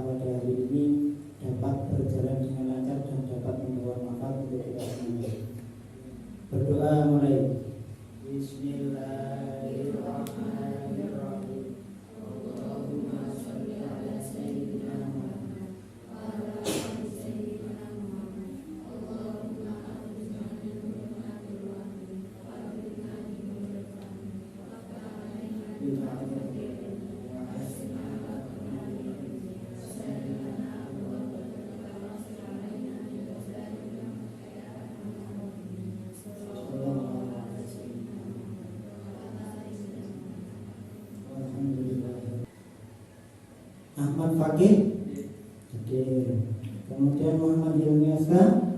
pada hari ini dapat berjalan dengan lancar dan dapat membawa manfaat untuk kita semua. Berdoa mulai. Bismillahirrahmanirrahim. Allahumma sholli ala sayyidina Muhammad wa ala ali sayyidina Muhammad. Allahumma aghfirna min rahmatil wahid wa aghfirna min rahmatil wa aghfirna min rahmatil wa hasina wa Ahmad Fakih hadir, kemudian Muhammad Hilmi Aska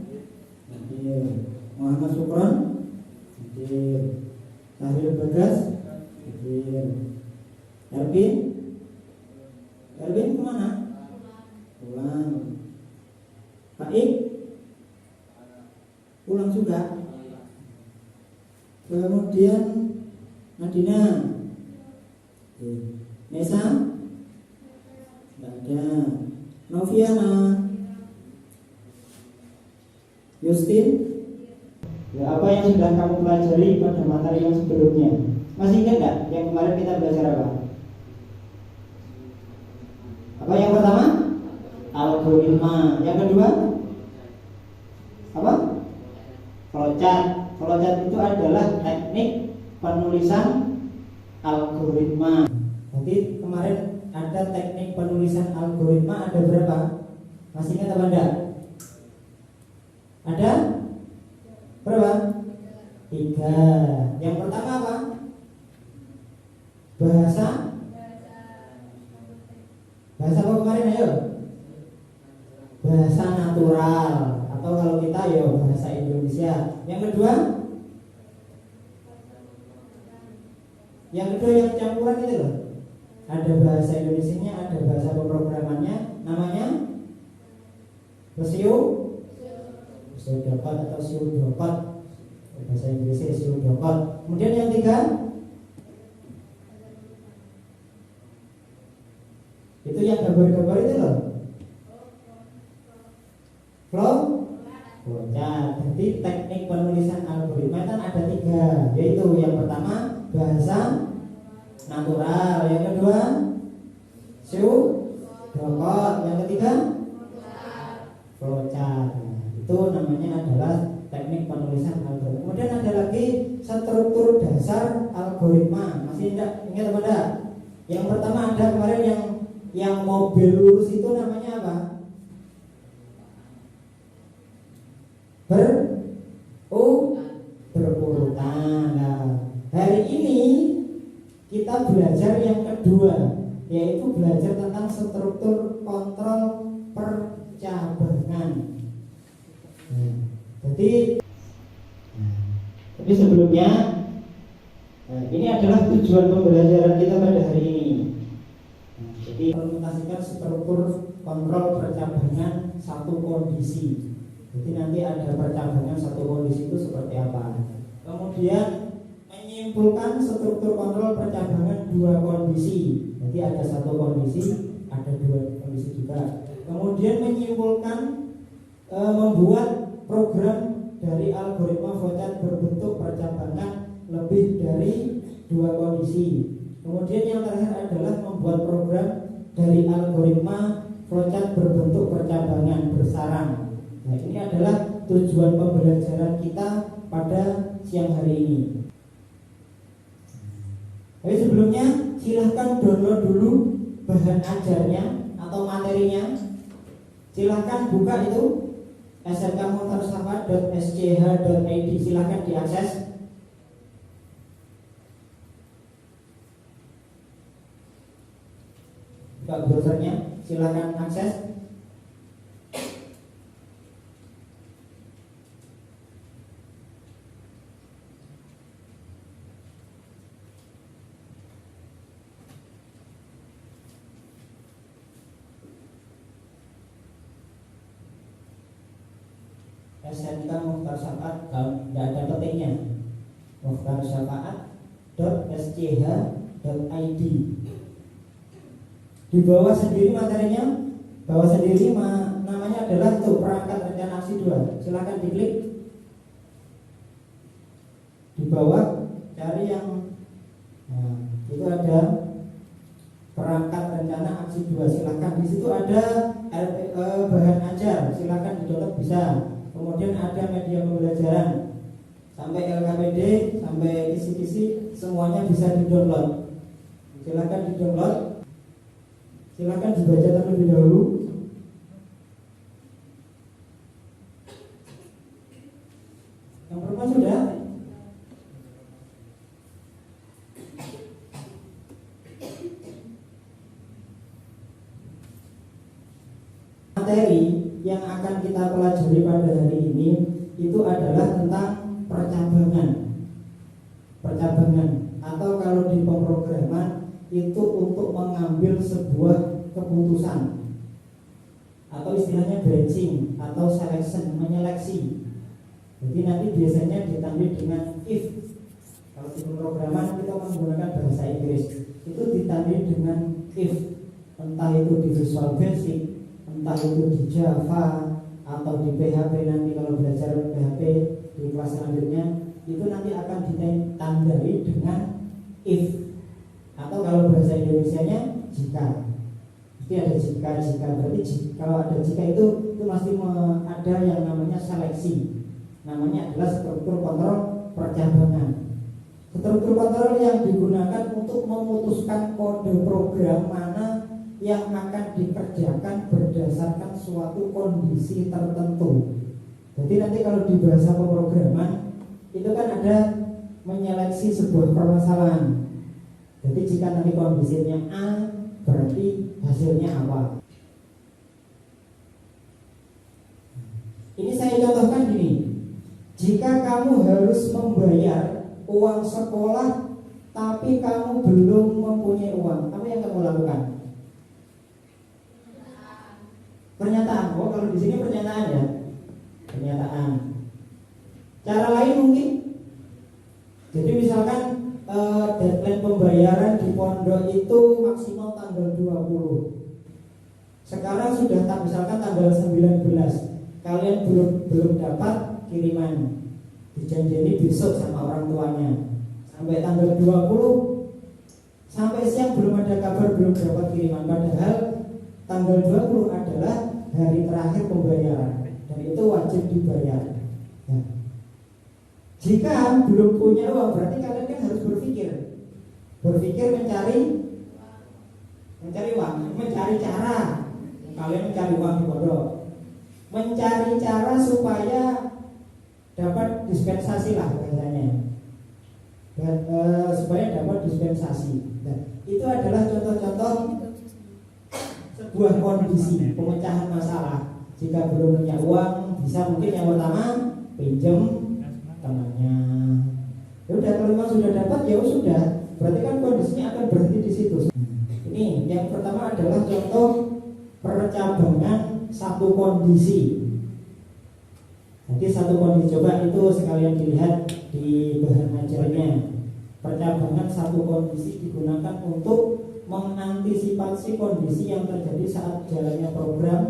hadir, Muhammad Sukron hadir, Tahir Bagas hadir, Erwin kemana? Pulang. Faik pulang juga. Kemudian Nadina, Nesa nggak ada, Noviana, Justin. Ya, apa yang sudah kamu pelajari pada materi yang sebelumnya? Masih ingat nggak yang kemarin kita belajar apa? Apa yang pertama? Algoritma. Yang kedua? Apa? Flowchart. Flowchart itu adalah teknik penulisan algoritma. Jadi kemarin ada teknik penulisan algoritma, ada berapa? Masih ingat apa enggak? Ada berapa? 3. Yang pertama apa? Bahasa apa kemarin, ayo? Bahasa natural, atau kalau kita ya bahasa Indonesia. Yang kedua yang campuran itu loh. Ada bahasa Indonesianya, ada bahasa pemrogramannya, namanya dapat atau dapat, bahasa Inggrisnya dapat. Kemudian yang 3 itu yang gambar-gambar itu loh, flowchart. Jadi teknik penulisan algoritma kan ada 3, yaitu yang pertama bahasa natural, yang kedua dapat, yang ketiga flowchart. Itu namanya adalah teknik penulisan algoritma. Kemudian ada lagi struktur dasar algoritma. Masih ingat apa enggak? Yang pertama ada kemarin yang mobil lurus itu namanya apa? Berurutan. Nah, hari ini kita belajar yang kedua, yaitu belajar tentang struktur kontrol percabangan. Tapi sebelumnya, ini adalah tujuan pembelajaran kita pada hari ini. Jadi implementasikan struktur kontrol percabangan satu kondisi. Jadi nanti ada percabangan satu kondisi itu seperti apa. Kemudian menyimpulkan struktur kontrol percabangan dua kondisi. Jadi ada satu kondisi, ada dua kondisi juga. Kemudian menyimpulkan membuat program dari algoritma flowchart berbentuk percabangan lebih dari dua kondisi. Kemudian yang terakhir adalah membuat program dari algoritma flowchart berbentuk percabangan bersarang. Nah, ini adalah tujuan pembelajaran kita pada siang hari ini. Tapi sebelumnya silahkan download dulu bahan ajarnya atau materinya. Silahkan buka itu smkmuhtarsyafaat.sch.id, silahkan diakses. Buka browsernya, silahkan akses. SMK Mukhtar Syafaat, tidak ada petiknya, mukhtarsyafaat.sch.id. Di bawah sendiri materinya bawah sendiri namanya adalah tuh perangkat rencana aksi 2. Silakan diklik di bawah, cari yang itu ada perangkat rencana aksi 2. Silakan, di situ ada bahan ajar, silakan di-download bisa. Kemudian ada media pembelajaran sampai LKPD sampai kisi-kisi semuanya bisa di-download. Silakan di-download. Silakan dibaca terlebih dahulu. Yang perempuan sudah? Materi yang akan kita pelajari pada hari ini itu adalah tentang percabangan. Percabangan atau kalau di pemrograman itu untuk mengambil sebuah keputusan atau istilahnya branching atau selection, menyeleksi. Jadi nanti biasanya ditandai dengan if. Kalau di pemrograman kita menggunakan bahasa Inggris, itu ditandai dengan if. Entah itu di Visual Basic, entah itu di Java atau di PHP. Nanti kalau belajar PHP di kelas selanjutnya itu nanti akan ditandai dengan if. Atau kalau bahasa Indonesianya jika. Jadi ada jika berarti kalau ada jika itu pasti ada yang namanya seleksi. Namanya adalah struktur kontrol percabangan. Struktur kontrol yang digunakan untuk memutuskan kode program mana yang akan dikerjakan berdasarkan suatu kondisi tertentu. Jadi nanti kalau di bahasa pemrograman itu kan ada menyeleksi sebuah permasalahan. Jadi jika nanti kondisinya A, berarti hasilnya apa? Ini saya contohkan gini. Jika kamu harus membayar uang sekolah tapi kamu belum mempunyai uang, apa yang kamu lakukan? Pernyataan. Oh, kalau di sini pernyataan ya. Pernyataan. Cara lain mungkin. Jadi misalkan deadline pembayaran di pondok itu maksimal tanggal 20. Sekarang sudah misalkan tanggal 19. Kalian belum dapat kiriman, dijanjini besok sama orang tuanya. Sampai tanggal 20 sampai siang belum ada kabar, belum dapat kiriman. Padahal tanggal 20 adalah hari terakhir pembayaran dan itu wajib dibayar. Nah, jika belum punya uang berarti kalian kan harus berpikir mencari uang, mencari cara. Kalian mencari uang di pondok, mencari cara supaya dapat dispensasi lah bahasanya, dan supaya dapat dispensasi. Nah, itu adalah contoh-contoh sebuah kondisi pemecahan masalah. Jika belum punya uang, bisa mungkin yang pertama pinjam temannya. Ya udah, kalau memang sudah dapat ya sudah, berarti kan kondisinya akan berhenti di situ. Ini yang pertama adalah contoh percabangan satu kondisi. Jadi satu kondisi, coba itu sekalian dilihat di bahan ajarnya. Percabangan satu kondisi digunakan untuk mengantisipasi kondisi yang terjadi saat jalannya program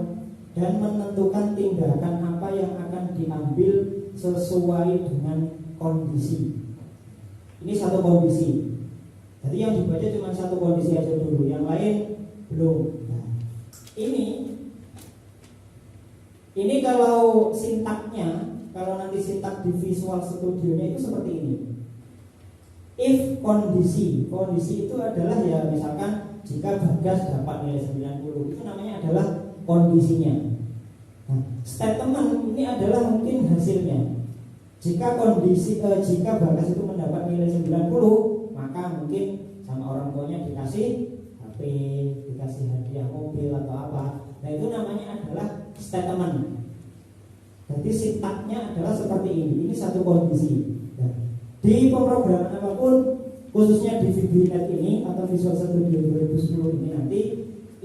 dan menentukan tindakan apa yang akan diambil sesuai dengan kondisi. Ini satu kondisi. Jadi yang dibaca cuma satu kondisi aja dulu, yang lain belum. Nah, ini kalau sintaknya, kalau nanti sintak di Visual Studio-nya itu seperti ini. If kondisi itu adalah ya misalkan jika Bagas dapat nilai 90, itu namanya adalah kondisinya. Nah, statement ini adalah mungkin hasilnya. Jika Bagas itu mendapat nilai 90, maka mungkin sama orang tuanya dikasih HP, dikasih hadiah mobil atau apa. Nah, itu namanya adalah statement. Jadi sintaknya adalah seperti ini. Ini satu kondisi. Nah, di pemrograman apapun, khususnya di VBNet ini atau Visual Studio 2010 ini nanti,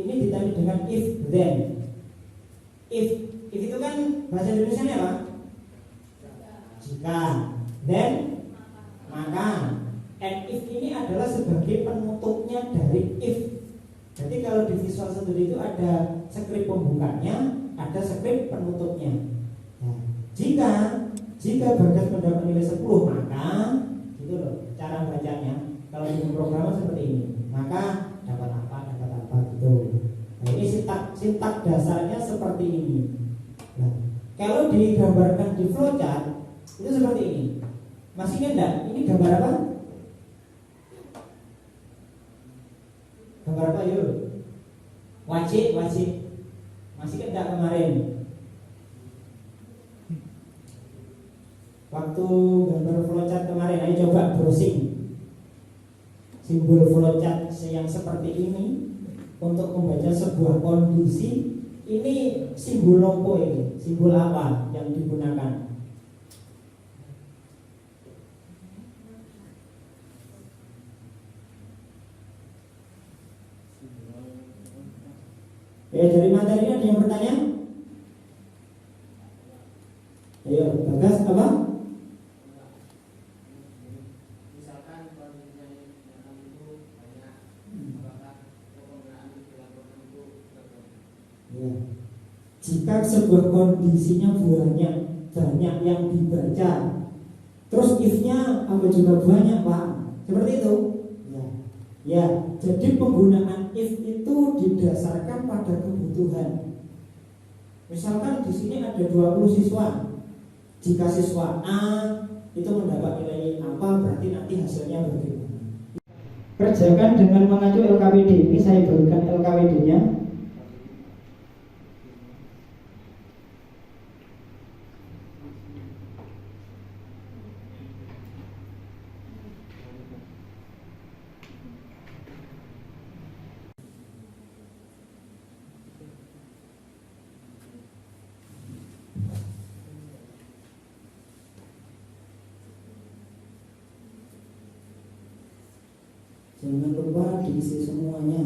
ini ditandai dengan if then. If itu kan bahasa Indonesia apa? Jika. Then maka. And if ini adalah sebagai penutupnya dari if. Jadi kalau di Visual Studio itu ada skrip pembukanya, ada skrip penutupnya. Nah, jika Bagas mendapat nilai 10, maka gitu loh cara bacanya. Kalau di program seperti ini, maka dapat apa gitu. Nah, ini sintak dasarnya seperti ini. Nah, kalau digambarkan di flowchart itu seperti ini. Masih ingat enggak? Ini gambar apa? Gambar apa yuk? Wajib. Masih ingat enggak kemarin? Waktu gambar flowchart kemarin, ayo coba browsing simbol flowchart yang seperti ini untuk membaca sebuah kondisi. Ini simbol apa ini? Simbol apa yang digunakan? Dari materi ada yang bertanya? Ayo, Bagas apa? Ya. Jika sebuah kondisinya banyak yang dibaca, terus if-nya apa juga banyak, Pak? Seperti itu. Ya, jadi penggunaan if itu didasarkan pada kebutuhan. Misalkan di sini ada 20 siswa. Jika siswa A itu mendapat nilai apa, berarti nanti hasilnya bagaimana? Kerjakan dengan mengacu LKWD. Ini saya berikan LKWD-nya. Jangan lupa diisi semuanya.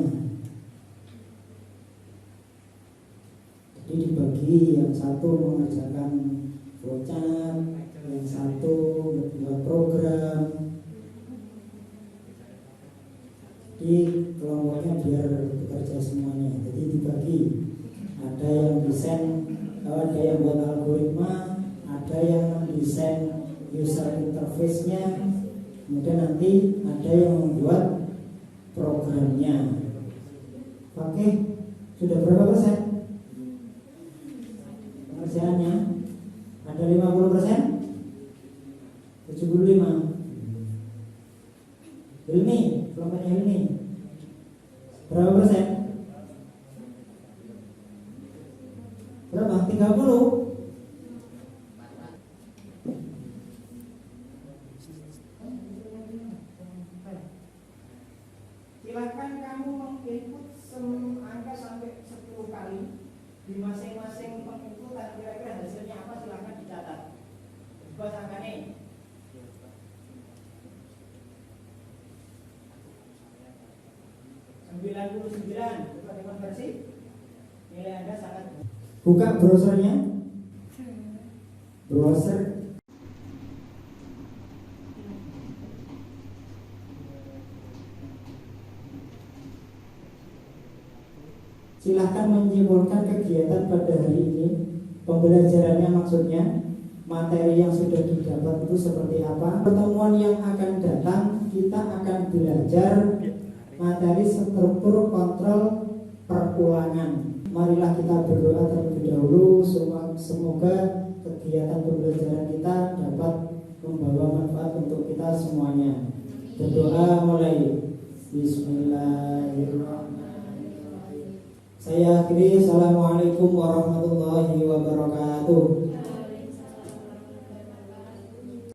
Jadi dibagi, yang satu mengerjakan flowchart, yang satu membuat program. Jadi kelompoknya biar bekerja semuanya. Jadi dibagi. Ada yang desain, ada yang buat algoritma, ada yang desain user interface-nya, kemudian nanti ada yang membuat programnya. Oke, sudah berapa persen pengerjaannya? Ada 50%? 75. Hilmi, kelompoknya Hilmi berapa persen? Berapa? 30. Silakan kamu menginput angka sampai 10 kali di masing-masing penginputan. Kira-kira hasilnya apa, silakan dicatat. Buat angkanya 99. Coba dikonversi. Nilai Anda sangat. Buka browsernya. Browser. Silahkan menyimpulkan kegiatan pada hari ini. Pembelajarannya maksudnya materi yang sudah didapat itu seperti apa. Pertemuan yang akan datang kita akan belajar materi struktur kontrol perulangan. Marilah kita berdoa terlebih dahulu. Semoga kegiatan pembelajaran kita dapat membawa manfaat untuk kita semuanya. Berdoa mulai. Bismillahirrahmanirrahim. Saya akhiri. Assalamualaikum warahmatullahi wabarakatuh.